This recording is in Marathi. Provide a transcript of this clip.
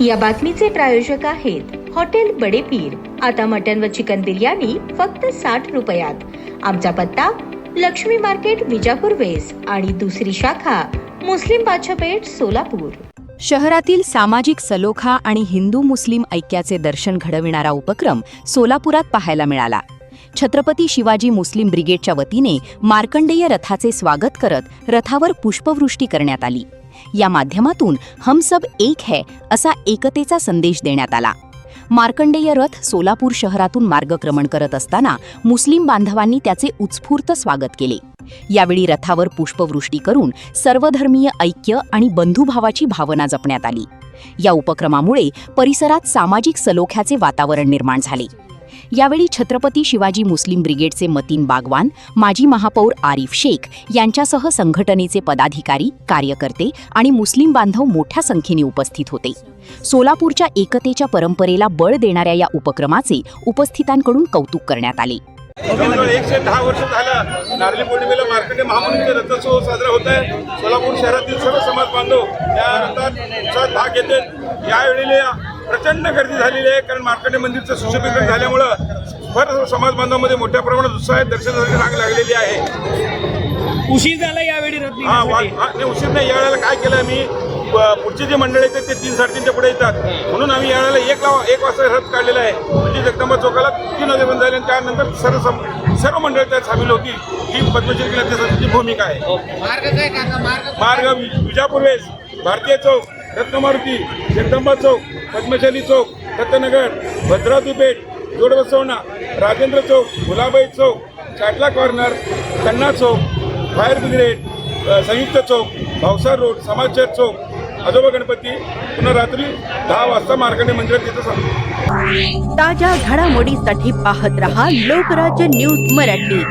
या बातमीचे प्रायोजक आहेत हॉटेल बडे पीर। आता मटन व चिकन बिर्याणी फक्त 60 रुपयात। आमचा पत्ता लक्ष्मी मार्केट विजापूर वेस्ट आणि दुसरी शाखा मुस्लिम बादशाहपेठ सोलापूर। शहरातील सामाजिक सलोखा आणि हिंदू मुस्लिम ऐक्याचे दर्शन घडविणारा उपक्रम सोलापुरात पाहायला मिळाला। छत्रपती शिवाजी मुस्लिम ब्रिगेडच्या वतीने मार्कंडेय रथाचे स्वागत करत रथावर पुष्पवृष्टी करण्यात आली। या माध्यमातून हम सब एक है असा एकतेचा संदेश देण्यात आला। मार्कंडेय रथ सोलापूर शहरातून मार्गक्रमण करत असताना मुस्लिम बांधवांनी त्याचे उत्स्फूर्त स्वागत केले। यावेळी रथावर पुष्पवृष्टी करून सर्वधर्मीय ऐक्य आणि बंधुभावाची भावना जपण्यात आली। या उपक्रमामुळे परिसरात सामाजिक सलोख्याचे वातावरण निर्माण झाले। यावेळी छत्रपती शिवाजी मुस्लिम ब्रिगेडचे मतीन बागवान, माजी महापौर आरिफ शेख यांच्यासह संघटनेचे पदाधिकारी, कार्यकर्ते आणि मुस्लिम बांधव मोठ्या संख्येने उपस्थित होते। सोलापूरच्या एकतेच्या परंपरेला बळ देणाऱ्या या उपक्रमाचे उपस्थितांकडून कौतुक करण्यात आले। 110 वर्ष झालं नारळी पौर्णिमेला मार्कंडेय महामुनीचा रथोत्सव साजरा होत आहे। सोलापूर शहरातील सर्व समाज बांधव या रथात उत्साहात भाग घेतात। यावेळी प्रचंड गर्दी झालेली आहे, कारण मार्कंडेय मंदिरचं सुशोभीकरण झाल्यामुळं सर्व समाज बांधवांमध्ये मोठ्या प्रमाणात उत्साह आहे, दर्शनासाठी रांग लागलेली आहे। उशीर झाला यावेळी रथ निघण्यासाठी? उशीर नाही। यावेळेला काय केलं मी, पुढचे जे मंडळ येतात ते 3-3:30च्या पुढे येतात, म्हणून आम्ही यावेळेला 1 वाजता रथ काढलेला आहे। म्हणजे जगदंबा चौकाला 3 वाजे बंद झाले आणि त्यानंतर सर्व मंडळ त्यात सामील होती। ही पद्मश्री क्लबची भूमिका आहे। मार्ग विजापूर वेस्ट, भारतीय चौक, रत्नमारुती, जगदंबा चौक, पद्मशाली चौक, दत्तनगर, भद्रावती पेठ, जोडबसवणा, राजेंद्र चौक, गुलाबाई चौक, चाटला कॉर्नर, कन्ना चौक, फायर ब्रिगेड, संयुक्त चौक, भावसार रोड, समाज चर्च चौक, आजोबा गणपती, पुन्हा रात्री 10 वाजता मार्कंडेय मंदिरात तिथं सांगतो। ताज्या घडामोडीसाठी पाहत रहा लोकराज्य न्यूज मराठी।